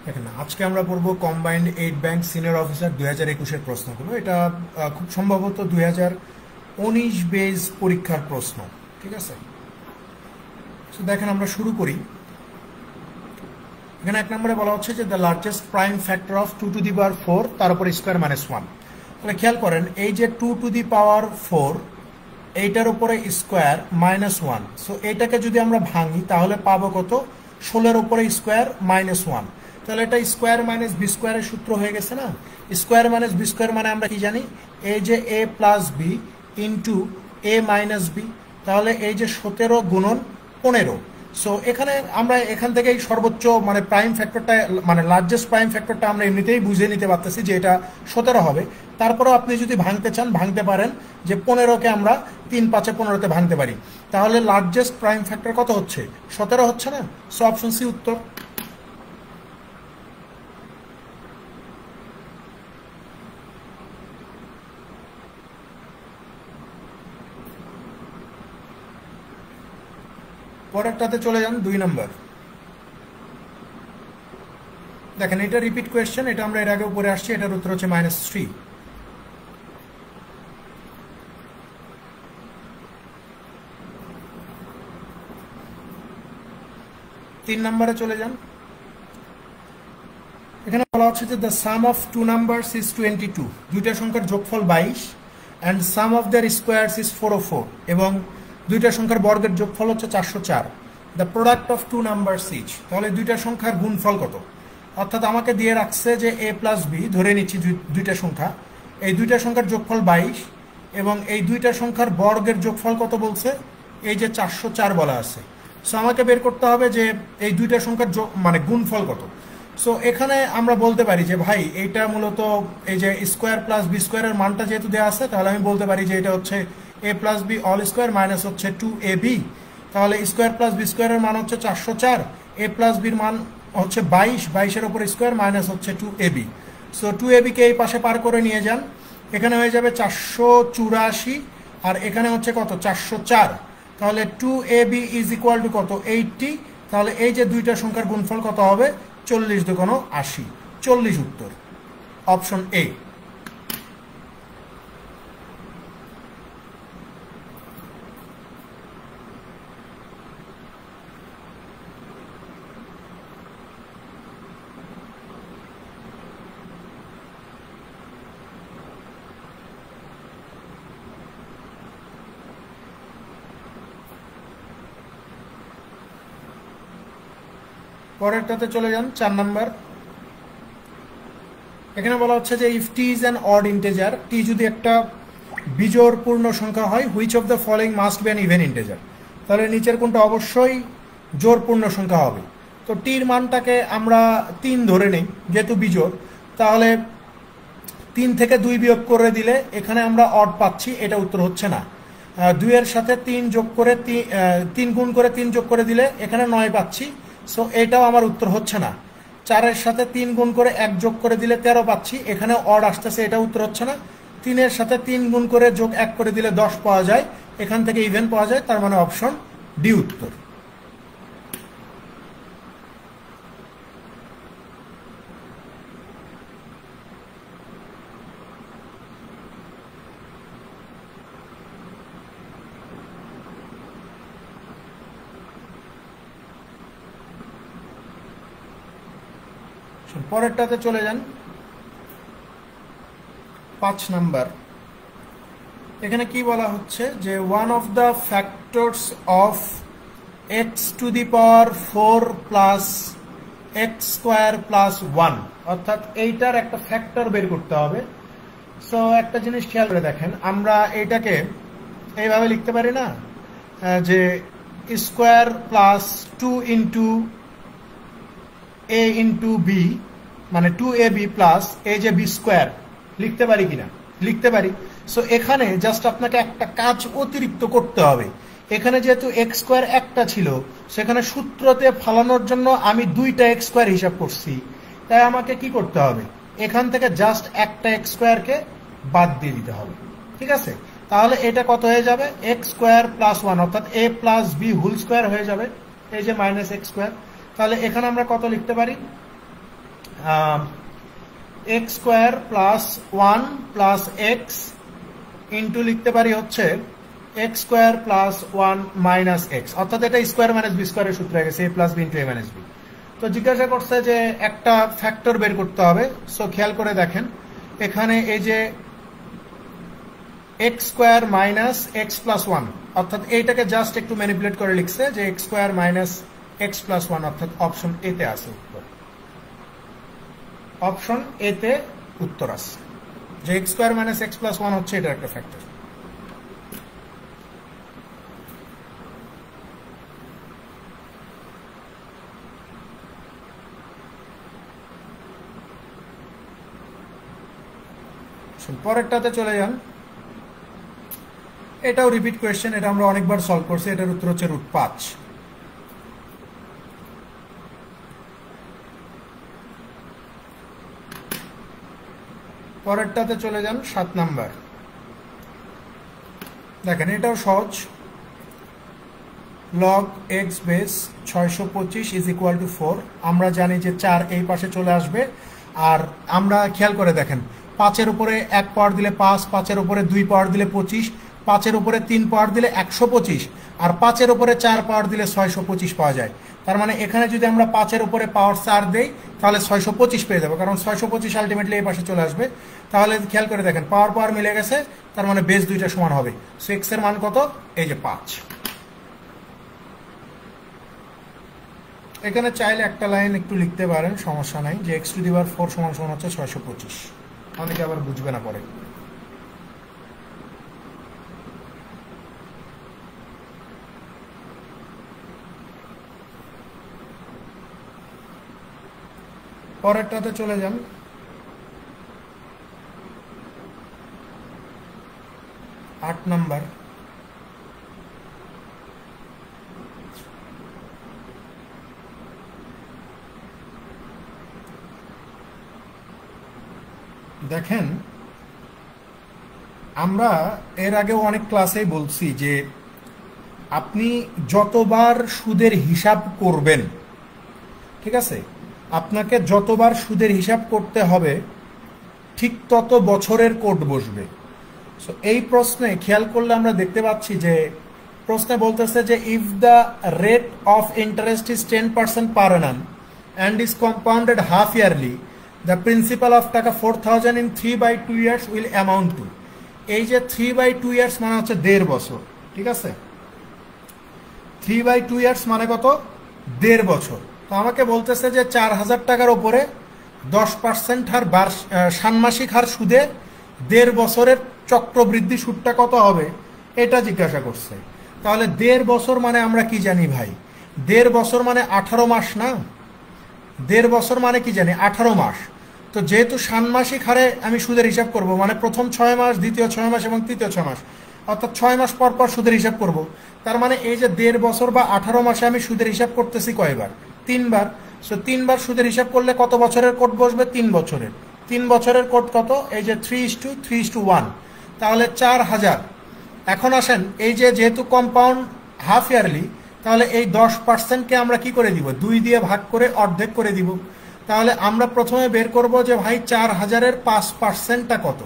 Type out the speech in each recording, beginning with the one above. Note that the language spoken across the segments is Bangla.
দেখেন আজকে আমরা পড়বো combined aid bank senior officer 2021-এর প্রশ্নগুলো। এটা খুব সম্ভবত 2019 বেস পরীক্ষার প্রশ্ন। ঠিক আছে, তো দেখেন আমরা শুরু করি। এখানে এক নম্বরে বলা হচ্ছে যে the largest prime factor of 2 to the power 4 তার উপর স্কোয়ার মাইনাস 1। তাহলে খেয়াল করেন এই যে 2 টু দি পাওয়ার 4 এইটার উপরে স্কোয়ার মাইনাস 1, সো এইটাকে যদি আমরা ভাঙি তাহলে পাবো কত? 16-এর উপরে স্কোয়ার মাইনাস 1। তাহলে এটা স্কোয়ার মাইনাস বি স্কোয়ারের সূত্র হয়ে গেছে না? স্কোয়ার মাইনাস বি স্কোয়ার মানে আমরা কি জানি? এই যে এ প্লাস বি ইন্টু এ মাইনাস বি। তাহলে এই যে 17 গুণন 15। সো এখানে আমরা এখান থেকে সর্বোচ্চ মানে প্রাইম ফ্যাক্টরটা মানে লার্জেস্ট প্রাইম ফ্যাক্টরটা আমরা এমনিতেই বুঝে নিতে পারতেছি যে এটা 17 হবে। তারপরেও আপনি যদি ভাঙতে চান ভাঙতে পারেন, যে 15কে আমরা 3 5 15তে ভাঙতে পারি। তাহলে লার্জেস্ট প্রাইম ফ্যাক্টর কত হচ্ছে? 17 হচ্ছে না? সো অপশন সি উত্তর। পরেরটাতে চলে যান 2 নম্বর। দেখেন এটা রিপিট কোয়েশ্চেন, এটা আমরা এর আগে উপরে আসছি। এটার উত্তর হচ্ছে -3। 3 নম্বরে চলে যান। এখানে বলা হচ্ছে যে the some of 2 numbers is 22, দুইটা সংখ্যার যোগফল 22, and some of their squares is 404, এবং দুইটা সংখ্যার বর্গের যোগফল হচ্ছে 404। The product of 2 numbers is, তাহলে দুইটা সংখ্যার গুণফল কত? অর্থাৎ আমাকে দিয়ে রাখছে যে এ প্লাস বি, ধরে নিচ্ছি দুইটা সংখ্যা, এই দুইটা সংখ্যার যোগফল 22 এবং এই দুইটা সংখ্যার বর্গের যোগফল কত বলছে? এই যে 404 বলা আছে। সো আমাকে বের করতে হবে যে এই দুইটা সংখ্যার মানে গুণফল কত। সো এখানে আমরা বলতে পারি যে ভাই এইটা মূলত এই যে স্কোয়ার প্লাস বি স্কোয়ারের মানটা যেহেতু দেওয়া আছে, তাহলে আমি বলতে পারি যে এটা হচ্ছে A plus B whole square minus হচ্ছে 2ab। তাহলে স্কোয়ার প্লাস বি স্কোয়ারের মান হচ্ছে 404, এ প্লাস বির মান হচ্ছে 22, 22-এর উপর স্কোয়ার মাইনাস হচ্ছে 2ab। সো 2ab-কে এই পাশে পার করে নিয়ে যান, এখানে হয়ে যাবে 484, আর এখানে হচ্ছে কত? 404। তাহলে 2ab ইজ ইকুয়াল টু কত? 80। তাহলে এই যে দুইটা সংখ্যার গুণফল কত হবে? 40 দুগুণ 80, 40 উত্তর, অপশন এ। পরেরটাতে চলে যান 4 নাম্বার। এখানে বলা হচ্ছে যে if T is an odd integer, T যদি একটা বিজোড় পূর্ণ সংখ্যা হয়, which of the following must be an even integer, তাহলে নিচের কোনটা অবশ্যই জোড় পূর্ণ সংখ্যা হবে? তো টির মানটাকে আমরা 3 ধরে নেই, যেহেতু বিজোড়। তাহলে 3 থেকে 2 বিয়োগ করে দিলে এখানে আমরা অড পাচ্ছি, এটা উত্তর হচ্ছে না। 2-এর সাথে 3 যোগ করে 3 গুণ করে 3 যোগ করে দিলে এখানে 9 পাচ্ছি, সো এটাও আমার উত্তর হচ্ছে না। 4-এর সাথে 3 গুণ করে 1 যোগ করে দিলে 13 পাচ্ছি, এখানে অড আসতেছে, এটা উত্তর হচ্ছে না। 3-এর সাথে 3 গুণ করে যোগ 1 করে দিলে 10 পাওয়া যায়, এখান থেকে ইভেন পাওয়া যায়, তার মানে অপশন ডি উত্তর। পরেরটাতে চলে যান 5 নাম্বার। এখানে কি বলা হচ্ছে যে one of the factors of x two the power 4 plus x square plus 1, অর্থাৎ এইটার একটা ফ্যাক্টর বের করতে হবে। সো একটা জিনিস খেয়াল করে দেখেন, আমরা এইটাকে এইভাবে লিখতে পারি না যে square plus 2 into a into b, মানে 2ab প্লাস এই যে বি স্কোয়ার, লিখতে পারি কিনা? লিখতে পারি। সো এখানে জাস্ট আপনাকে একটা কাজ অতিরিক্ত করতে হবে। এখানে যেহেতু এক্স স্কোয়ার একটা ছিল, সেখানে সূত্রতে ফালানোর জন্য আমি 2টা এক্স স্কোয়ার হিসাব করছি, তাই আমাকে কি করতে হবে? এখান থেকে জাস্ট একটা এক্স স্কোয়ারকে বাদ দিয়ে দিতে হবে। ঠিক আছে, তাহলে এটা কত হয়ে যাবে? এক্স স্কোয়ার প্লাস 1, অর্থাৎ এ প্লাস বি হোল স্কোয়ার হয়ে যাবে, এই যে মাইনাস এক্স স্কোয়ার। তাহলে এখানে আমরা কত লিখতে পারি? X square plus 1 plus x into লিখতে পারি হচ্ছে x square plus 1 minus x, অর্থাৎ এটা স্কোয়ার মাইনাস বি স্কোয়ারের সূত্র হয়ে গেছে এ প্লাস বি ইন্টু এ মাইনাস বি। তো জিজ্ঞাসা করছে যে একটা ফ্যাক্টর বের করতে হবে। সো খেয়াল করে দেখেন এখানে এই যে x square minus x plus 1, অর্থাৎ এইটাকে জাস্ট একটু ম্যানিপুলেট করে লিখছে যে x square minus x plus 1, অর্থাৎ অপশন এ তে আছে উত্তর। অপশন এ তে উত্তর আছে যে x square minus x plus 1 হচ্ছে এটা একটা ফ্যাক্টর। পরেরটাতে চলে যান। এটাও রিপিট কোয়েশ্চেন, এটা আমরা অনেকবার সলভ করছি। এটার উত্তর হচ্ছে √5। পরেরটাতে চলে যান 7 নাম্বার। দেখেন এটাও সহজ। log x base 625 is equal to 4। আমরা জানি যে 4 এই পাশে চলে আসবে। আর আমরা খেয়াল করে দেখেন 5-এর উপরে 1 পাওয়ার দিলে 5, 5-এর উপরে 2 পাওয়ার দিলে 25, 5-এর উপরে 3 পাওয়ার দিলে 125, আর 5-এর উপরে 4 পাওয়ার দিলে 625 পাওয়া যায়। তার মানে এখানে যদি আমরা 5-এর উপরে পাওয়ার 4 দেই তাহলে 625 পেয়ে যাবো, কারণ 625 আলটিমেটলি এই পাশে চলে আসবে। তাহলে খেয়াল করে দেখেন পাওয়ার পাওয়ার মিলে গেছে, তার মানে বেস দুইটা সমান হবে। সো এক্স এর মান কত? এই যে 5। এখানে চাইলে একটা লাইন একটু লিখতে পারেন, সমস্যা নাই, যে x টু দি পাওয়ার 4 সমান সমান হচ্ছে 625। অনেকে আবার বুঝবে না পরে। পরেরটাতে চলে যান। 8 নাম্বার। দেখেন আমরা এর আগেও অনেক ক্লাসেই বলছি যে আপনি যতবার সুদের হিসাব করবেন, ঠিক আছে, আপনাকে যতবার সুদের হিসাব করতে হবে ঠিক তত বছরের কোড বসবে। সো এই প্রশ্নে খেয়াল করলে আমরা দেখতে পাচ্ছি যে প্রশ্নে বলতেছে যে if the rate of interest is 10% per annum and is compounded half yearly, the principal of টাকা 4000 in 3/2 years will amount to। এই যে 3/2 years মানে হচ্ছে 1.5 বছর, ঠিক আছে। 3/2 years মানে কত? 1.5 বছর। তো আমাকে বলতেছে যে 4000 টাকার উপরে 10% হার ষান্মাসিক হার সুদে 1.5 বছরের চক্রবৃদ্ধি সুদটা কত হবে এটা জিজ্ঞাসা করছে। তাহলে 1.5 বছর মানে আমরা কি জানি ভাই? 1.5 বছর মানে 18 মাস না? 1.5 বছর মানে কি জানি? 18 মাস। তো যেহেতু ষান্মাসিক হারে আমি সুদের হিসাব করব, মানে প্রথম 6 মাস, দ্বিতীয় 6 মাস এবং তৃতীয় 6 মাস, অর্থাৎ 6 মাস পর পর সুদের হিসাব করব। তার মানে এই যে 1.5 বছর বা 18 মাসে আমি সুদের হিসাব করতেছি কয়বার? 3 বার। সো 3 বার সুদের হিসাব করলে কত বছরের কোড বসবে? 3 বছরের। 3 বছরের কোড কত? এই যে 3:3:1, তাহলে 4000। এখন আসেন এই যে যেহেতু কম্পাউন্ড হাফ ইয়ারলি, তাহলে এই 10%কে আমরা কি করে দিব? 2 দিয়ে ভাগ করে অর্ধেক করে দিব। তাহলে আমরা প্রথমে বের করব যে ভাই 4000-এর 5%টা কত।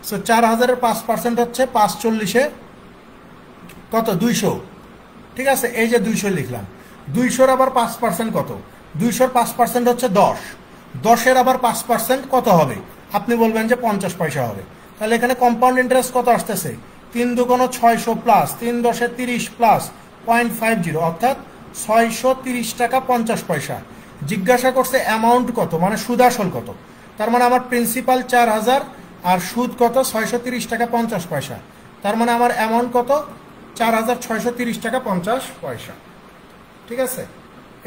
সো 4000-এর 5% হচ্ছে 540-এ কত? 200, ঠিক আছে। এই যে 200 লিখলাম। 200-র আবার 5% কত? 200-র 5% হচ্ছে 10। 10-এর আবার 5% কত হবে? আপনি বলবেন যে 50 পয়সা হবে। তাহলে এখানে কম্পাউন্ড ইন্টারেস্ট কত আসতেছে? 3 দুগুণ 600 প্লাস 3 10-এ 30 প্লাস 0.50, অর্থাৎ 630 টাকা 50 পয়সা। জিজ্ঞাসা করছে অ্যামাউন্ট কত, মানে সুদ আসল কত। তার মানে আমার প্রিন্সিপাল 4000 আর সুদ কত? 630 টাকা 50 পয়সা। তার মানে আমার অ্যামাউন্ট কত? 4630 টাকা 50 পয়সা, ঠিক আছে।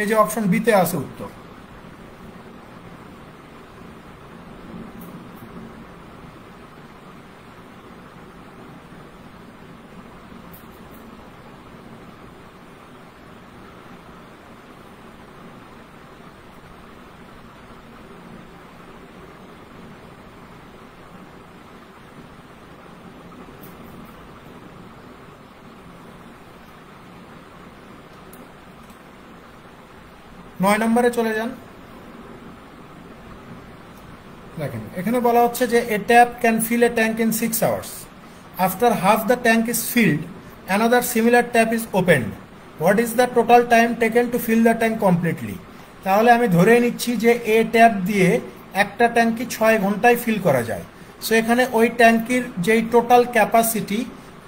এই যে অপশন বিতে আছে উত্তর। নয় নম্বরে চলে যান। দেখেন এখানে বলা হচ্ছে যে a tap can fill a tank in 6 hours after half the tank is filled another similar tap is opened what is the total time taken to fill the tank completely. তাহলে আমি ধরে নিচ্ছি যে এ ট্যাপ দিয়ে একটা ট্যাঙ্কি 6 ঘন্টায় ফিল করা যায়। সো এখানে ওই ট্যাঙ্কির যেই টোটাল ক্যাপাসিটি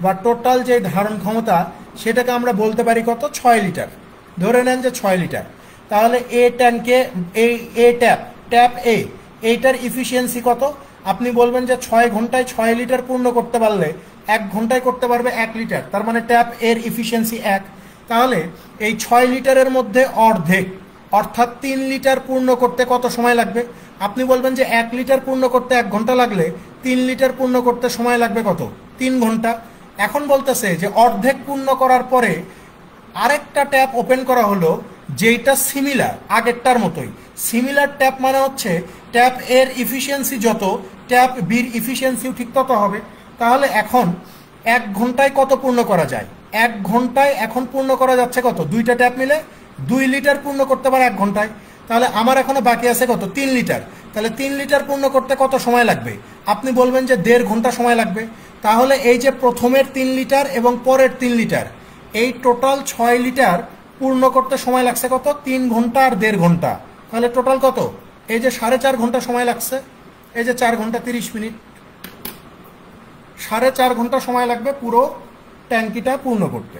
বা টোটাল যে ধারণ ক্ষমতা সেটাকে আমরা বলতে পারি কত, 6 লিটার। ধরে নেন যে 6 লিটার। তাহলে এ ট্যাঙ্কে এই এ ট্যাপ এইটার ইফিসিয়েন্সি কত? আপনি বলবেন যে 6 ঘন্টায় 6 লিটার পূর্ণ করতে পারলে 1 ঘন্টায় করতে পারবে 1 লিটার, তার মানে ট্যাপ এর ইফিসিয়েন্সি 1। তাহলে এই 6 লিটারের মধ্যে অর্ধেক অর্থাৎ 3 লিটার পূর্ণ করতে কত সময় লাগবে? আপনি বলবেন যে 1 লিটার পূর্ণ করতে 1 ঘন্টা লাগলে 3 লিটার পূর্ণ করতে সময় লাগবে কত? 3 ঘন্টা। এখন বলতেছে যে অর্ধেক পূর্ণ করার পরে আরেকটা ট্যাপ ওপেন করা হলো যেটা সিমিলার আগেরটার মতোই। সিমিলার ট্যাপ মানে হচ্ছে ট্যাপ এর ইফিসিয়েন্সি যত, ট্যাপ বির ইফিসিয়েন্সিও ঠিক তত হবে। তাহলে এখন 1 ঘন্টায় কত পূর্ণ করা যায়? 1 ঘন্টায় এখন পূর্ণ করা যাচ্ছে কত? দুইটা ট্যাপ মিলে 2 লিটার পূর্ণ করতে পারে 1 ঘন্টায়। তাহলে আমার এখনো বাকি আছে কত? 3 লিটার। তাহলে 3 লিটার পূর্ণ করতে কত সময় লাগবে? আপনি বলবেন যে 1.5 ঘন্টা সময় লাগবে। তাহলে এই যে প্রথমের 3 লিটার এবং পরের 3 লিটার, এই টোটাল 6 লিটার পূর্ণ করতে সময় লাগছে কত? 3 ঘন্টা আর 1.5 ঘন্টা। তাহলে টোটাল কত? এই যে 4.5 ঘন্টা সময় লাগছে, এই যে 4 ঘন্টা 30 মিনিট, 4.5 ঘন্টা সময় লাগবে পুরো ট্যাঙ্কিটা পূর্ণ করতে।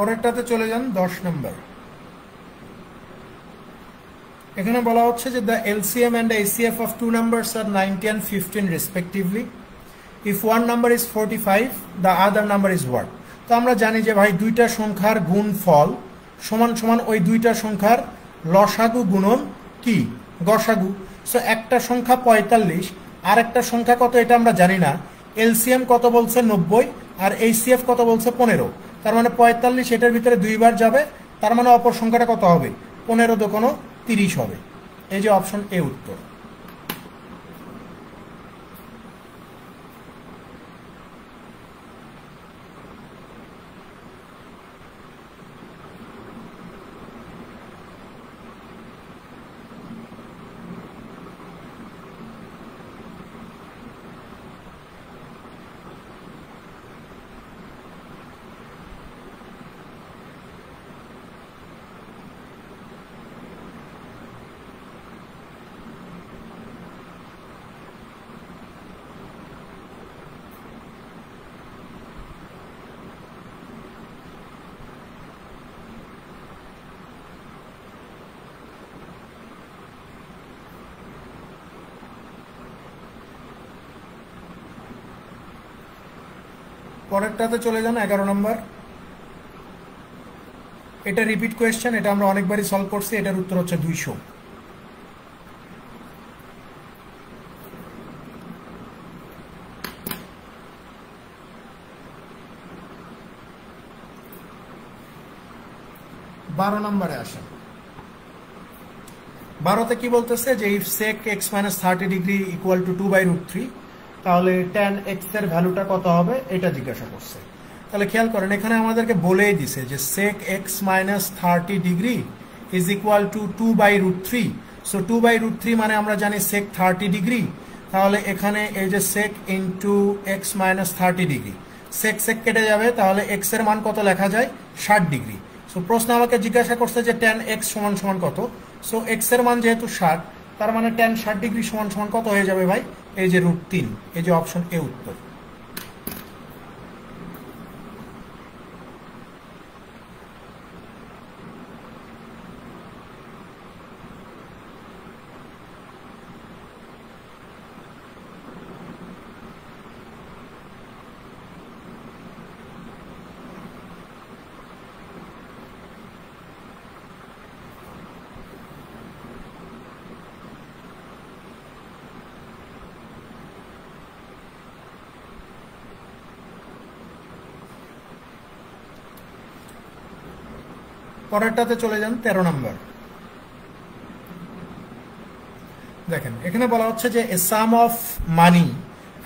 পরেরটাতে চলে যান 10 নম্বর। এখানে বলা হচ্ছে যে the LCM and HCF of two numbers are 90 and 15 respectively. If one number is 45 the other number is what. তো আমরা জানি যে ভাই দুইটা সংখ্যার গুণফল সমান সমান ওই দুইটা সংখ্যার লসাগু গুণন কি? গসাগু। সো একটা সংখ্যা 45 আর একটা সংখ্যা কত এটা আমরা জানি না। এলসিএম কত বলছে? 90, আর এইচসিএফ কত বলছে? 15। তার মানে 45 এটার ভিতরে 2 বার যাবে, তার মানে অপর সংখ্যাটা কত হবে? 15 দোকানো 30 হবে। এই যে অপশন এ উত্তর। পরেরটাতে চলে যান 11 নম্বর। এটা রিপিট কোয়েশ্চেন, এটা আমরা অনেকবারই সলভ করছি। এটার উত্তর হচ্ছে 200। বারো নম্বরে আসেন। 12তে কি বলতেছে যে if sec x - 30 degree equal to 2/√3, তাহলে tan x এর ভ্যালুটা কত হবে এটা জিজ্ঞাসা করছে। তাহলে খেয়াল করেন এখানে আমাদেরকে বলেই দিছে যে sec x - 30 degree is equal to 2/√3। So 2/√3 মানে আমরা জানি sec 30 ডিগ্রি। তাহলে এখানে এই যে sec into x - 30 degree, sec sec কেটে যাবে, তাহলে x এর মান কত লেখা যায়? 60 ডিগ্রি। সো প্রশ্ন আমাকে জিজ্ঞাসা করছে যে tan x সমান সমান কত। সো x এর মান যেহেতু 60, তার মানে tan 60 ডিগ্রি সমান সমান কত হয়ে যাবে ভাই? এই যে √3। এই যে অপশন এ উত্তর। পরেরটাতে চলে যান 13 নম্বর। দেখেন এখানে বলা হচ্ছে যে a sum of money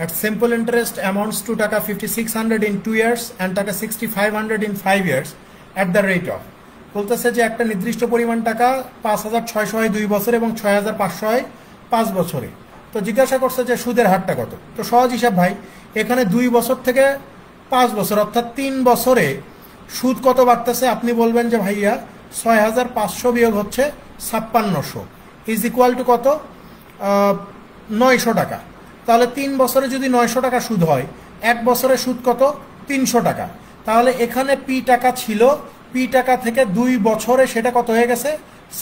at simple interest amounts to টাকা 5600 in 2 years and টাকা 6500 in 5 years at the rate of, বলতেছে যে একটা নির্দিষ্ট পরিমাণ টাকা 5600 হয় 2 বছরে এবং 6500 হয় 5 বছরে। তো জিজ্ঞাসা করছে যে সুদের হারটা কত। তো সহজ হিসাব ভাই, এখানে 2 বছর থেকে 5 বছর অর্থাৎ 3 বছরে সুদ কত বাড়তেছে, আপনি বলবেন যে ভাইয়া 6500 বিয়োগ হচ্ছে 5600 ইজ ইকুয়াল টু কত, 900 টাকা। তাহলে 3 বছরে যদি 900 টাকা সুদ হয়, 1 বছরে সুদ কত, 300 টাকা। তাহলে এখানে পি টাকা ছিল, পি টাকা থেকে 2 বছরে সেটা কত হয়ে গেছে,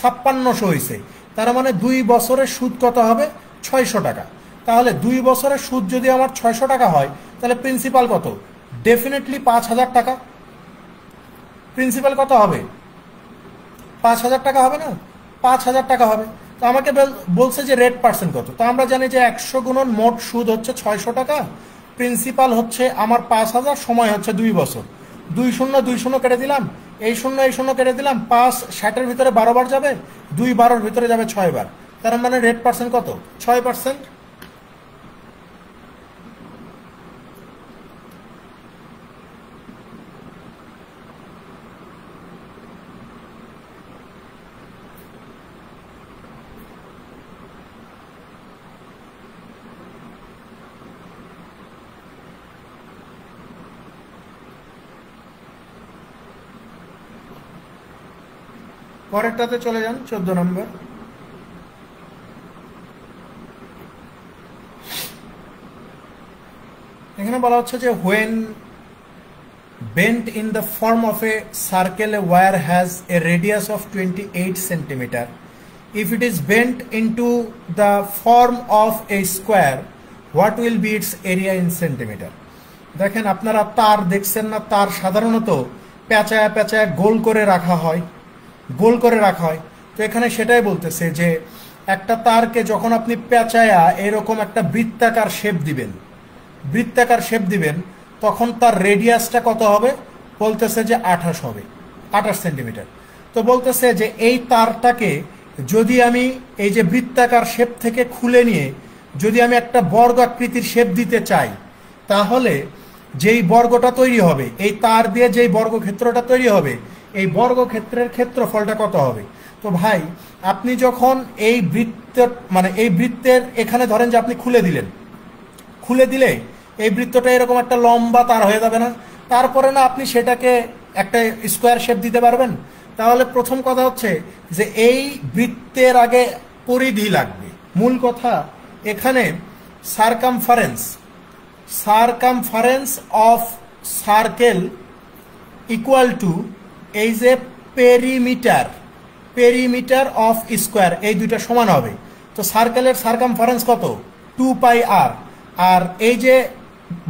5600 হয়েছে। তার মানে 2 বছরের সুদ কত হবে, 600 টাকা। তাহলে 2 বছরের সুদ যদি আমার 600 টাকা হয়, তাহলে প্রিন্সিপাল কত, ডেফিনেটলি 5000 টাকা। প্রিন্সিপাল কত হবে, 5000 টাকা হবে না, 5000 টাকা হবে। তো আমাকে বলছে যে রেট পার্সেন্ট কত। তো আমরা জানি যে 100 গুণন মোট সুদ হচ্ছে 600 টাকা, প্রিন্সিপাল হচ্ছে আমার 5000, সময় হচ্ছে 2 বছর। 2 শূন্য 2 শূন্য কেটে দিলাম, এই শূন্য কেটে দিলাম, 5 60-এর ভিতরে 12 বার যাবে, 2 12-র ভিতরে যাবে 6 বার। তার মানে রেট পার্সেন্ট কত, 6%। পরেরটাতে চলে যান 14 নম্বর। এখানে বলা হচ্ছে যে when bent in the form of a circle a wire has a radius of 28 centimeter. If it is bent into the form of a square, what will be its area in centimeter? দেখেন আপনারা তার দেখছেন না, তার সাধারণত পেঁচায় পেঁচায় গোল করে রাখা হয়, গোল করে রাখা হয়। তো এখানে সেটাই বলতেছে যে একটা তারকে যখন আপনি পেঁচায়া এরকম একটা বৃত্তাকার শেপ দিবেন, বৃত্তাকার শেপ দিবেন, তখন তার রেডিয়াসটা কত হবে, বলতেছে যে 28 হবে, 28 সেন্টিমিটার। তো বলতেছে যে এই তারটাকে যদি আমি এই যে বৃত্তাকার শেপ থেকে খুলে নিয়ে যদি আমি একটা বর্গ আকৃতির শেপ দিতে চাই, তাহলে যেই বর্গটা তৈরি হবে, এই তার দিয়ে যেই বর্গক্ষেত্রটা তৈরি হবে, এই বর্গক্ষেত্রের ক্ষেত্রফলটা কত হবে। তো ভাই আপনি যখন এই বৃত্ত মানে এই বৃত্তের এখানে ধরেন যে আপনি খুলে দিলেন, খুলে দিলে এই বৃত্তটা এরকম একটা লম্বা তার হয়ে যাবে না, তারপরে না আপনি সেটাকে একটা স্কোয়ার শেপ দিতে পারবেন। তাহলে প্রথম কথা হচ্ছে যে এই বৃত্তের আগে পরিধি লাগবে। মূল কথা এখানে circumference of circle equal to এই যে পেরিমিটার অফ স্কোয়ার, এই দুইটা সমান হবে। তো সার্কেলের সারকামফারেন্স কত, 2 পাই আর। আর এই যে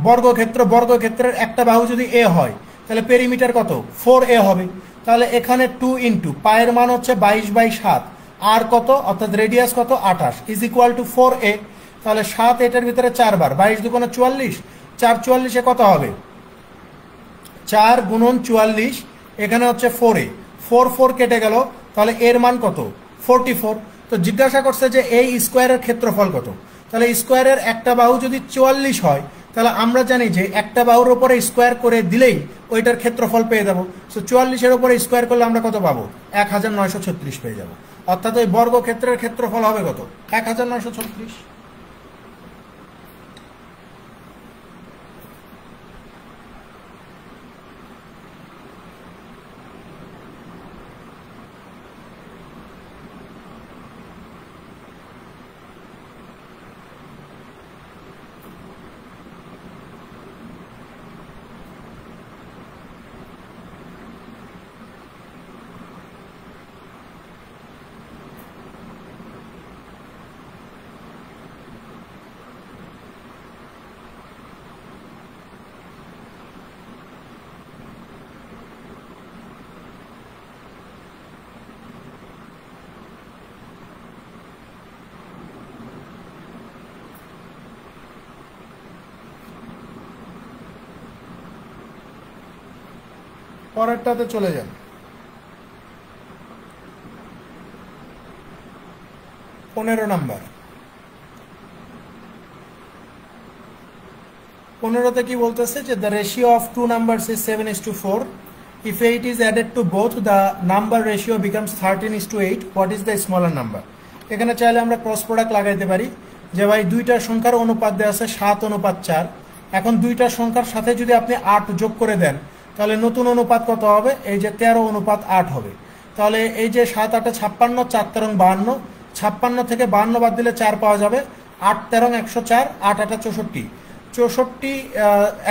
বর্গক্ষেত্রের একটা বাহু যদি এ হয়, তাহলে পেরিমিটার কত, 4a হবে। তাহলে এখানে 2 ইন্টু পায়ের মান হচ্ছে 22/7, আর কত অর্থাৎ রেডিয়াস কত 28 ইজ ইকুয়াল টু 4a। তাহলে 7 এটার ভিতরে 4 বার, 22 দুগুণে 44, 4 44-এ কত হবে, 4 গুণন 44, এখানে হচ্ছে 4a, 4 কেটে গেল, তাহলে এর মান কত, 44। তো জিজ্ঞাসা করছে যে এই স্কোয়ারের ক্ষেত্রফল কত। তাহলে স্কোয়ারের একটা বাহু যদি 44 হয়, তাহলে আমরা জানি যে একটা বাহুর উপরে স্কোয়ার করে দিলেই ওইটার ক্ষেত্রফল পেয়ে যাবো। সো 44-এর উপরে স্কোয়ার করলে আমরা কত পাবো, 1936 পেয়ে যাবো। অর্থাৎ ওই বর্গক্ষেত্রের ক্ষেত্রফল হবে কত, 1936। পরেরটাতে চলে যান। 15 নাম্বার। 15তে কি বলতেছে যে the ratio of two numbers is 7:4. If 8 is added to both, the number ratio becomes 13:8. What is the smaller number? এখানে চাইলে আমরা ক্রস প্রোডাক্ট লাগাইতে পারি যে ভাই দুইটা সংখ্যার অনুপাত দেওয়া আছে 7:4। এখন দুইটা সংখ্যার সাথে যদি আপনি 8 যোগ করে দেন তাহলে নতুন অনুপাত কত হবে? এই যে 13:8 হবে। তাহলে এই যে 7 8 56, 4 13 52, 56 থেকে 52 বাদ দিলে 4 পাওয়া যাবে। 8 13 104, 8 8 64, 64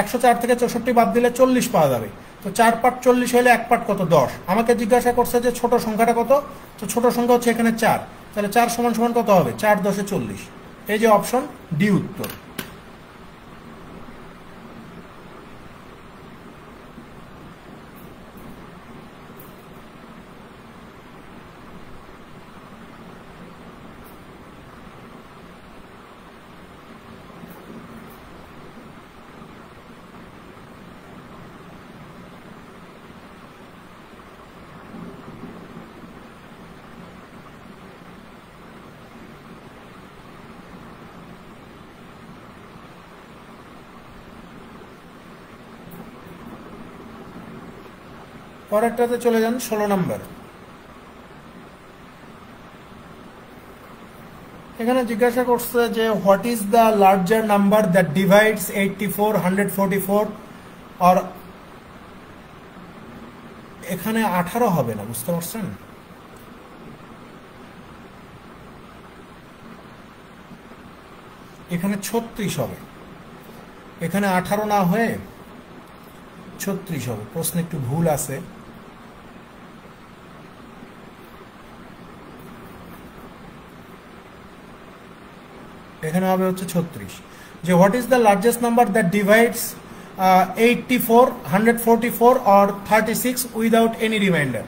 104 থেকে 64 বাদ দিলে 40 পাওয়া যাবে। তো 4 পার্ট 40 হলে 1 পার্ট কত? 10। আমাকে জিজ্ঞাসা করছে যে ছোট সংখ্যাটা কত, তো ছোট সংখ্যা হচ্ছে এখানে 4। তাহলে 4 সমান সমান কত হবে? 4 10 40। এই যে অপশন ডি উত্তর। পরেরটাতে চলে যান 16 নাম্বার। এখানে জিজ্ঞাসা করছে যে what is the larger number that divides 84 144 আর এখানে 18 হবে না, বুঝতে পারছেন? এখানে 36 হবে, এখানে 18 না হয়ে 36 হবে। প্রশ্নে একটু ভুল আছে। এখানে হবে হচ্ছে 36। যে what is the largest number that divides 84 144 or 36 without any reminder.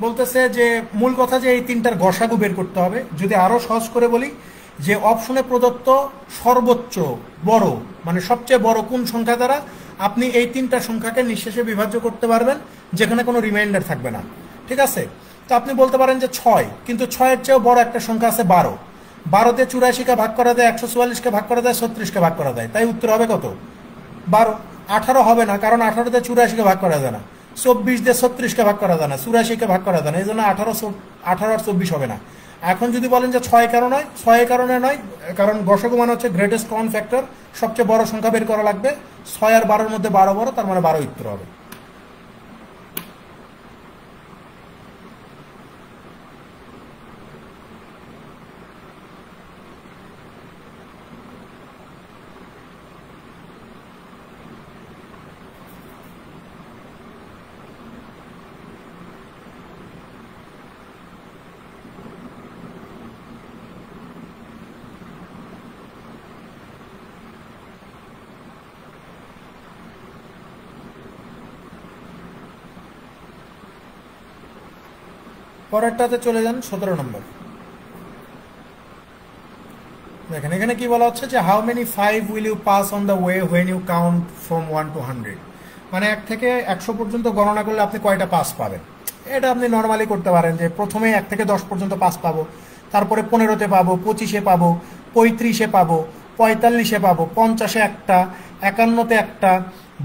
বলতেছে যে মূল কথা যে এই তিনটার গসাগু বের করতে হবে। যদি আরো সহজ করে বলি যে অপশনে প্রদত্ত সর্বোচ্চ বড় মানে সবচেয়ে বড় কোন সংখ্যা দ্বারা আপনি এই তিনটা সংখ্যাকে নিঃশেষে বিভাজ্য করতে পারবেন যেখানে কোনো রিমাইন্ডার থাকবে না। ঠিক আছে? তো আপনি বলতে পারেন যে 6, কিন্তু 6-এর চেয়েও বড় একটা সংখ্যা আছে 12। 12 দিয়ে 84-কে ভাগ করা যায়, 144-কে ভাগ করা যায়, 36-কে ভাগ করা যায়। তাই উত্তর হবে কত? 12। 18 হবে না, কারণ 18 দিয়ে 84-কে ভাগ করা যায় না। 24 দিয়ে 36-কে ভাগ করা যায় না, 84-কে ভাগ করা যায় না। এই জন্য 18 আর 24 হবে না। এখন যদি বলেন যে 6 কারণ নয়, 6 কারণে নয়, কারণ গসাগু মানে হচ্ছে গ্রেটেস্ট কমন ফ্যাক্টর, সবচেয়ে বড় সংখ্যা বের করা লাগবে। 6 আর 12-এর মধ্যে 12 বড়, তার মানে 12 উত্তর হবে। পরেরটাতে চলে যান 17 নম্বর। দেখেন এখানে কি বলা হচ্ছে যে how many 5 will you pass on the way when you count from 1 to 100। মানে 1 থেকে 100 পর্যন্ত গণনা করলে আপনি কয়টা পাস পাবেন। এটা আপনি নর্মালি করতে পারেন যে প্রথমে 1 থেকে 10 পর্যন্ত পাস পাবো, তারপরে 15-তে পাবো, 25-এ পাবো, 35-এ পাবো, 45-এ পাবো, 50-এ একটা, 51-তে একটা,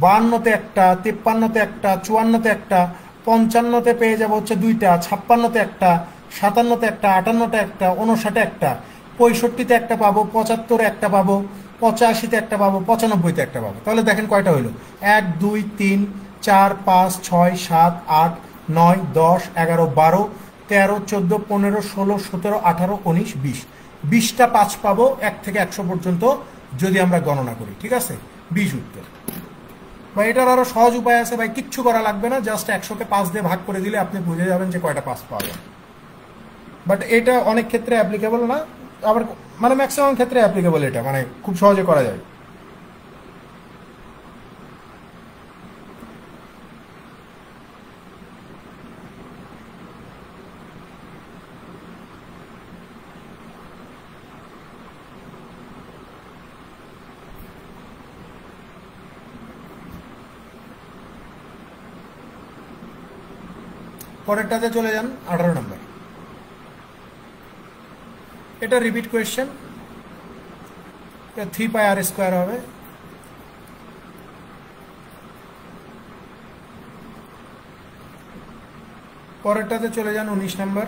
52-তে একটা, 53-তে একটা, 54-তে একটা, 55-তে পেয়ে যাবো হচ্ছে 2টা, 56-তে একটা, 57-তে একটা, 58-তে একটা, 59-এ একটা, 65-তে একটা পাবো, 75-এ একটা পাবো, 85-তে একটা পাবো, 95-তে একটা পাবো। তাহলে দেখেন কয়টা হইলো? 1 2 3 4 5 6 7 8 9 10 11 12 13 14 15 16 17 18 19 20। 20টা 5 পাবো 1 থেকে 100 পর্যন্ত যদি আমরা গণনা করি। ঠিক আছে? 20 উত্তর। ভাই এটার আরো সহজ উপায় আছে ভাই, কিচ্ছু করা লাগবে না, জাস্ট 100-কে 5 দিয়ে ভাগ করে দিলে আপনি বুঝে যাবেন যে কয়টা পাস পাওয়া যায়। বাট এটা অনেক ক্ষেত্রে অ্যাপ্লিকেবল না, আবার মানে ম্যাক্সিমাম ক্ষেত্রে অ্যাপ্লিকেবল, এটা মানে খুব সহজে করা যায়। পরেরটাতে চলে যান 18 নম্বর। এটা রিপিট কোয়েশ্চেন, 3 পাই আর স্কোয়ার হবে। পরেরটাতে চলে যান 19 নাম্বার।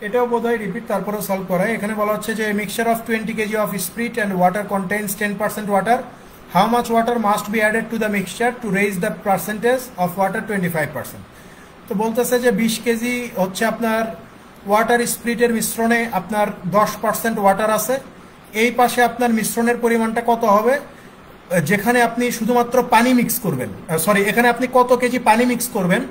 এটাও বোধহয় রিপিট, তারপরেও সলভ করা। এখানে বলা হচ্ছে যে mixture of 20 kg of spirit and water contains 10% water, how much water must be added to the mixture two raise the percentage of water 25%। তো বলতেছে যে 20 কেজি হচ্ছে আপনার ওয়াটার স্পিরিটের মিশ্রণে আপনার 10% ওয়াটার আছে, এই পাশে আপনার মিশ্রণের পরিমাণটা কত হবে যেখানে আপনি শুধুমাত্র পানি মিক্স করবেন, সরি এখানে আপনি কত কেজি পানি মিক্স করবেন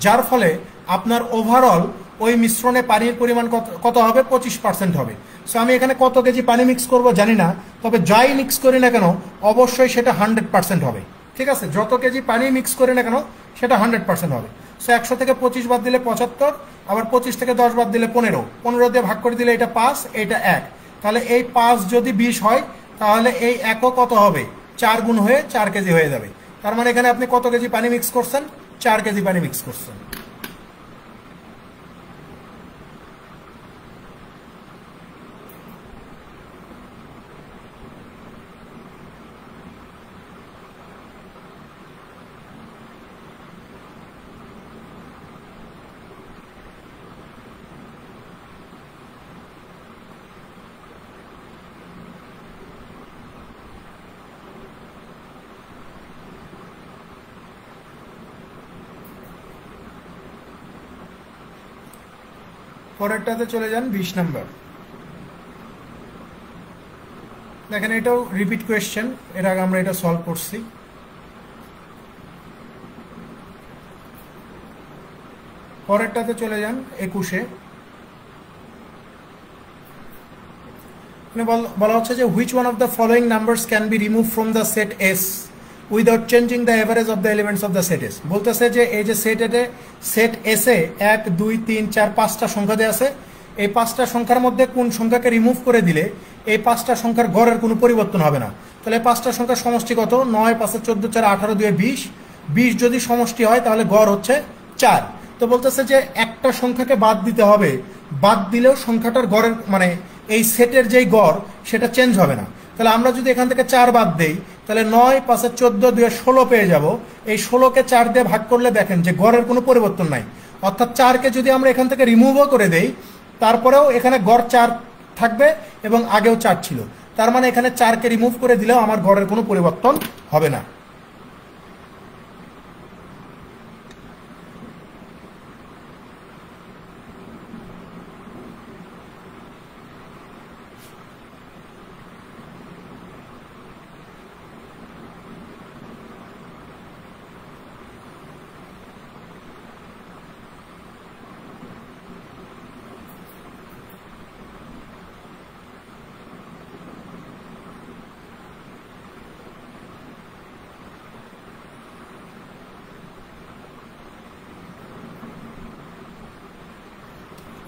যার ফলে আপনার ওভারঅল ওই মিশ্রণে পানির পরিমাণ কত হবে, 25% হবে। সো আমি এখানে কত কেজি পানি মিক্স করব জানি না, তবে যাই মিক্স করি না কেন অবশ্যই সেটা 100% হবে। ঠিক আছে, যত কেজি পানি মিক্স করি না কেন সেটা 100% হবে। সো 100 থেকে 25 বাদ দিলে 75, আবার 25 থেকে 10 বাদ দিলে 15 দিয়ে ভাগ করে দিলে এটা 5, এটা 1। তাহলে এই 5 যদি 20 হয় তাহলে এই 1 কত হবে, 4 গুণ হয়ে 4 কেজি হয়ে যাবে। তার মানে এখানে আপনি কত কেজি পানি মিক্স করছেন, 4 কেজি পানি মিক্স করছেন। পরেরটাতে চলে যান 20 নাম্বার। দেখেন এটাও রিপিট কোয়েশ্চেন, এর আগে আমরা এটা সলভ করছি। পরেরটাতে চলে যান 21-এ। বলা হচ্ছে যে which one of the following numbers can be remove from the set S without changing the average of the elements of the set S. বলতেছে যে এই যে সেট এস এ 1 2 3 4 5টা সংখ্যা দেওয়া আছে, এই 5টা সংখ্যার মধ্যে কোন সংখ্যাকে রিমুভ করে দিলে এই 5টা সংখ্যার গড়ের কোনো পরিবর্তন হবে না। তাহলে 5টা সংখ্যার সমষ্টি কত, 9 5 14 4 18 2 20, 20 যদি সমষ্টি হয় তাহলে গড় হচ্ছে 4। তো বলতেছে যে একটা সংখ্যাকে বাদ দিতে হবে, বাদ দিলেও সংখ্যাটার গড়ের মানে এই সেটের যেই গড় সেটা চেঞ্জ হবে না। তাহলে আমরা যদি এখান থেকে 4 বাদ দেই তাহলে 9 5 14 2 16 পেয়ে যাব। এই 16কে 4 দিয়ে ভাগ করলে দেখেন যে গড়ের কোনো পরিবর্তন নাই, অর্থাৎ 4কে যদি আমরা এখান থেকে রিমুভও করে দেই তারপরেও এখানে গড় 4 থাকবে এবং আগেও 4 ছিল। তার মানে এখানে 4কে রিমুভ করে দিলেও আমার গড়ের কোনো পরিবর্তন হবে না।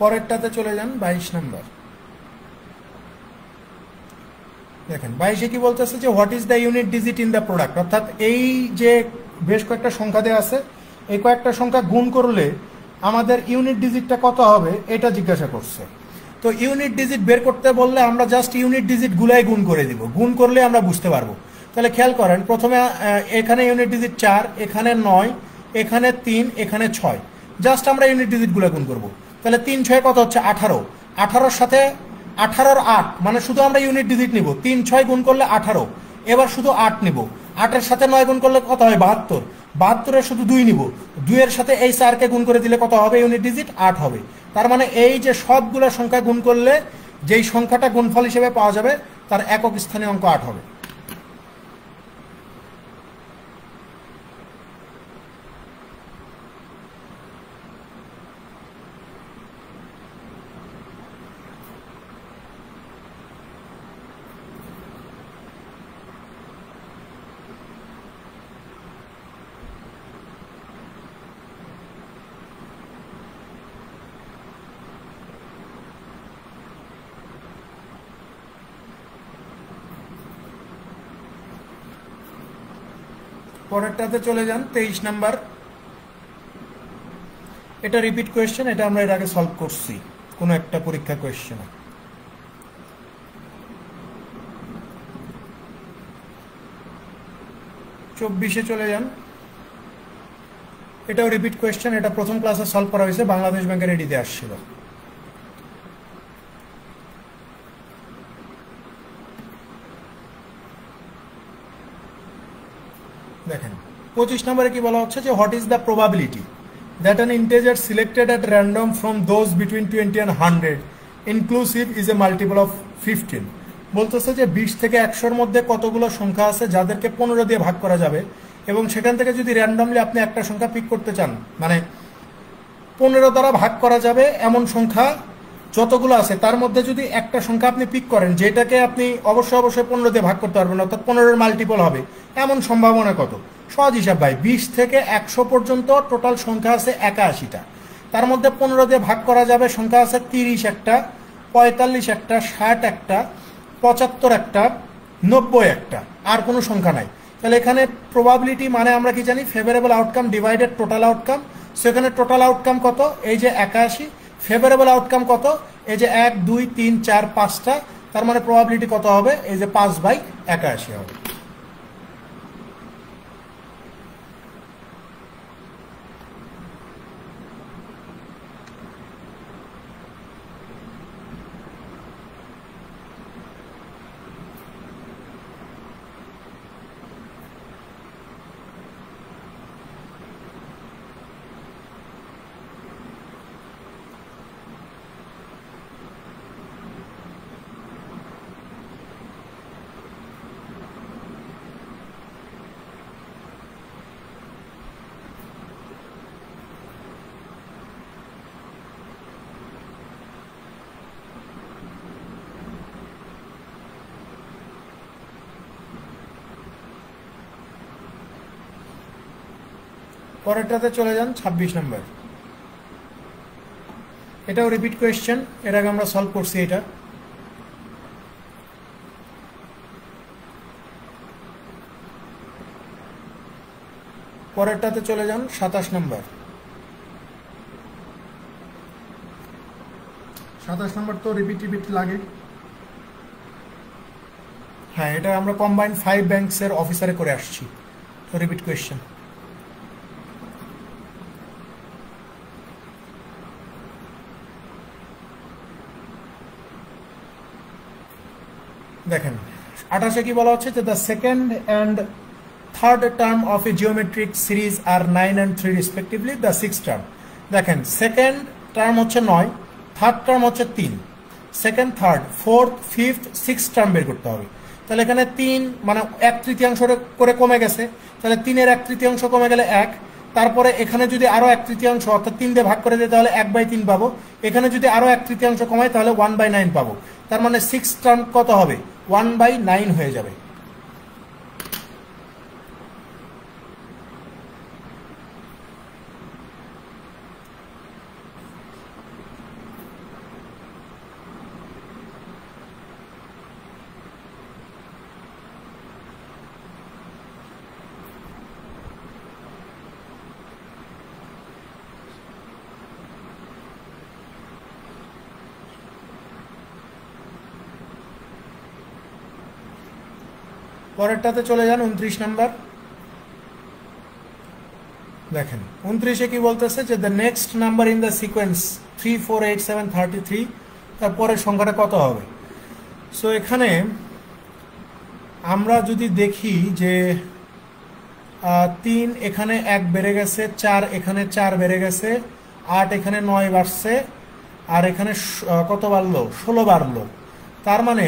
পরেরটাতে চলে যান 22 নাম্বার। দেখেন 22-এ কি বলতেছে যে what is the unit digit in the product, অর্থাৎ এই যে বেশ কয়েকটা সংখ্যা দেওয়া আছে, এই কয়েকটা সংখ্যা গুণ করলে আমাদের ইউনিট ডিজিটটা কত হবে এটা জিজ্ঞাসা করছে। তো ইউনিট ডিজিট বের করতে বললে আমরা জাস্ট ইউনিট ডিজিট গুলাই গুণ করে দিব, গুণ করলে আমরা বুঝতে পারবো। তাহলে খেয়াল করেন, প্রথমে এখানে ইউনিট ডিজিট 4, এখানে 9, এখানে 3, এখানে 6, জাস্ট আমরা ইউনিট ডিজিট গুলা গুণ করবো। তাহলে 3 6 কত হচ্ছে 18, 18-র সাথে 18-র 8, মানে শুধু আমরা ইউনিট ডিজিট নিব, 3 6 গুণ করলে 18, এবার শুধু 8 নিব। 8-এর সাথে 9 গুণ করলে কত হয় 72, 72-এর শুধু 2 নিব, 2-এর সাথে এই 4কে গুণ করে দিলে কত হবে ইউনিট ডিজিট 8 হবে। তার মানে এই যে সবগুলো সংখ্যা গুণ করলে যেই সংখ্যাটা গুণফল হিসেবে পাওয়া যাবে তার একক স্থানীয় অঙ্ক 8 হবে। পরেরটাতে চলে যান 23 নাম্বার। এটা রিপিট কোয়েশ্চেন, এটা আমরা এর আগে সলভ করছি কোনো একটা পরীক্ষা কোয়েশ্চেনে। চব্বিশে চলে যান, এটাও রিপিট কোয়েশ্চেন, এটা প্রথম ক্লাসে সলভ করা হয়েছে, বাংলাদেশ ব্যাংকের এডিতে আসছিল। দেখেন 25 নম্বরে কি বলা হচ্ছে যে what is the probability that an integer selected at random from those between 20 and 100 inclusive is a multiple of 15। বলতেছে যে 20 থেকে 100-র মধ্যে কতগুলো সংখ্যা আছে যাদেরকে 15 দিয়ে ভাগ করা যাবে, এবং সেখান থেকে যদি র্যান্ডমলি আপনি একটা সংখ্যা পিক করতে চান, মানে 15 দ্বারা ভাগ করা যাবে এমন সংখ্যা যতগুলো আছে তার মধ্যে যদি একটা সংখ্যা আপনি পিক করেন যেটাকে আপনি অবশ্যই 15 দিয়ে ভাগ করতে পারবেন, অর্থাৎ 15-এর মাল্টিপল হবে, এমন সম্ভাবনা কত? সহজ হিসাব ভাই, 20 থেকে 100 পর্যন্ত টোটাল সংখ্যা আছে 81টা, তার মধ্যে 15 দিয়ে ভাগ করা যাবে সংখ্যা আছে 30 একটা, 45 একটা, 60 একটা, 75 একটা, 90 একটা, আর কোনো সংখ্যা নাই। তাহলে এখানে প্রবাবিলিটি মানে আমরা কি জানি? Favourable outcome divided total outcome. সেখানে টোটাল আউটকাম কত? এই যে 81। ফেভারেবল আউটকাম কত? এই যে 1 2 3 4 5টা, তার মানে প্রবাবিলিটি কত হবে? এই যে 5/81 হবে। পরেরটাতে চলে যান 26 নম্বর, এটাও রিপিট কোয়েশ্চেন, এর আগে আমরা সলভ করছি এটা। পরেরটাতে চলে যান 27 নম্বর। 27 নম্বর তো রিপিট লাগে। হ্যাঁ, এটা আমরা কম্বাইন্ড 5 ব্যাংকসের অফিসারে করে আসছি, তো রিপিট কোয়েশ্চেন। দেখেন 28-এ কি বলা হচ্ছে যে the second and third term of a geometric series are 9 and 3 respectively, the six term. দেখেন সেকেন্ড টার্ম হচ্ছে 9, থার্ড টার্ম হচ্ছে 3, second third fourth fifth six term বের করতে হবে। তাহলে এখানে 3 মানে 1/3 করে কমে গেছে, তাহলে 3-এর 1/3 কমে গেলে 1, তারপরে এখানে যদি আরো 1/3 অর্থাৎ 3 দিয়ে ভাগ করে দিই তাহলে 1/3 পাবো, এখানে যদি আরো 1/3 কমাই তাহলে 1/9 পাবো, তার মানে সিক্স টার্ম কত হবে? 1/9 হয়ে যাবে। পরেরটাতে চলে যান 29 নাম্বার। দেখেন 29-এ কি বলতেছে যে the next number in the sequence 3 4 8 7 33, তারপরের সংখ্যাটা কত হবে? সো এখানে আমরা যদি দেখি যে 3 এখানে 1 বেড়ে গেছে, 4 এখানে 4 বেড়ে গেছে, 8 এখানে 9 বাড়ছে, আর এখানে কত বাড়লো? 16 বাড়লো। তার মানে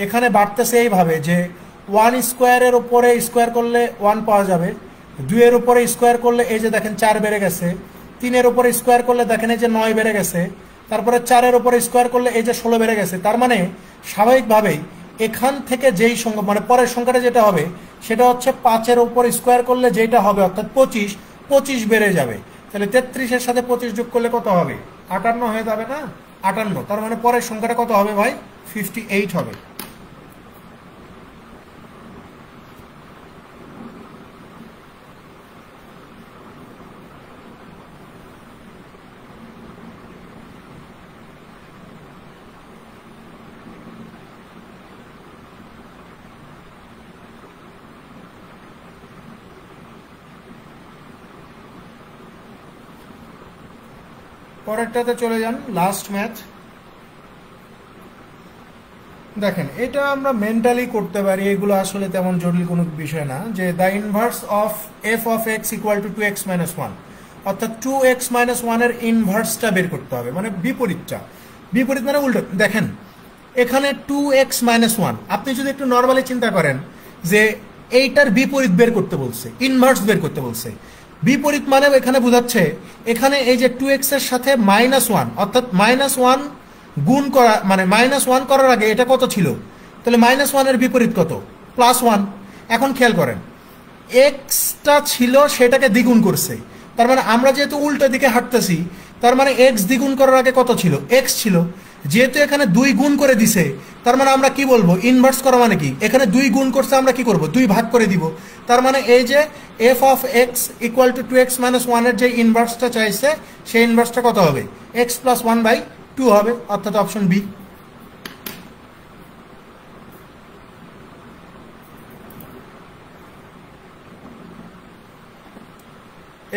এখানে বাড়তেছে এইভাবে যে 1 স্কোয়ারের উপরে স্কোয়ার করলে 1 পাওয়া যাবে, 2-এর উপরে স্কোয়ার করলে এই যে দেখেন 4 বেড়ে গেছে, 3-এর উপরে স্কোয়ার করলে দেখেন এই যে 9 বেড়ে গেছে, তারপরে 4-এর উপরে স্কোয়ার করলে এই যে 16 বেড়ে গেছে। তার মানে স্বাভাবিকভাবেই এখান থেকে যেই সংখ্যা মানে পরের সংখ্যাটা যেটা হবে সেটা হচ্ছে 5-এর উপর স্কোয়ার করলে যেটা হবে অর্থাৎ 25 বেড়ে যাবে। তাহলে 33-এর সাথে 25 যোগ করলে কত হবে? 58 হয়ে যাবে না? 58। তার মানে পরের সংখ্যাটা কত হবে ভাই? 58 হবে। পরেরটাতে চলে যান, লাস্ট ম্যাথ। দেখেন এটা আমরা মেন্টালি করতে পারি, এগুলো আসলে তেমন জটিল কোনো বিষয় না। যে the inverse of F of x equal to 2x - 1, অর্থাৎ 2x - 1 এর ইনভার্সটা বের করতে হবে, মানে বিপরীতটা। বিপরীত মানে উল্টো। দেখেন এখানে 2x - 1, আপনি যদি একটু নর্মালি চিন্তা করেন যে এইটার বিপরীত বের করতে বলছে, ইনভার্স বের করতে বলছে। বিপরীত মানে এখানে বোঝাচ্ছে এখানে এই যে 2x এর সাথে -1, অর্থাৎ -1 গুণ করা, মানে -1 করার আগে এটা কত ছিল, তাহলে -1 এর বিপরীত কত, +1। এখন খেয়াল করেন এক্সটা ছিল সেটাকে দ্বিগুণ করছে, তার মানে আমরা যেহেতু উল্টো দিকে হাঁটতেছি, তার মানে এক্স দ্বিগুণ করার আগে কত ছিল, এক্স ছিল। যেহেতু এখানে 2 গুণ করে দিছে, তার মানে আমরা কি বলবো, ইনভার্স করা মানে কি, এখানে 2 গুণ করছে, আমরা কি করব, 2 ভাগ করে দিব। তার মানে এই যে F of x equal to 2x - 1 এর যে ইনভার্সটা চাইছে, সেই ইনভার্সটা কত হবে, x + 1/2 হবে, অর্থাৎ অপশন বি।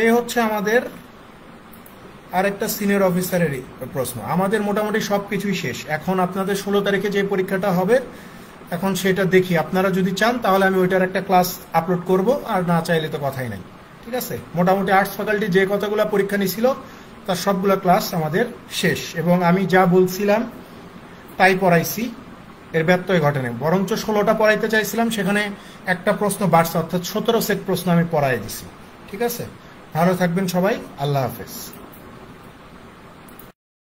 এই হচ্ছে আমাদের আরেকটা সিনিয়র অফিসারেরই প্রশ্ন। আমাদের মোটামুটি সব কিছুই শেষ। এখন আপনাদের 16 তারিখে যে পরীক্ষাটা হবে, এখন সেটা দেখি। আপনারা যদি চান তাহলে আমি ওইটার একটা ক্লাস আপলোড করব, আর না চাইলে তো কথাই নাই। ঠিক আছে, মোটামুটি আর্টস ফ্যাকাল্টি যে কতগুলো পরীক্ষা নিছিল তার সবগুলো ক্লাস আমাদের শেষ, এবং আমি যা বলছিলাম তাই পড়াইছি, এর ব্যত্যয় ঘটেনি। বরঞ্চ 16টা পড়াইতে চাইছিলাম, সেখানে একটা প্রশ্ন বাড়ছে, অর্থাৎ 17 সেট প্রশ্ন আমি পড়াই দিছি। ঠিক আছে, ভালো থাকবেন সবাই, আল্লাহ হাফেজ।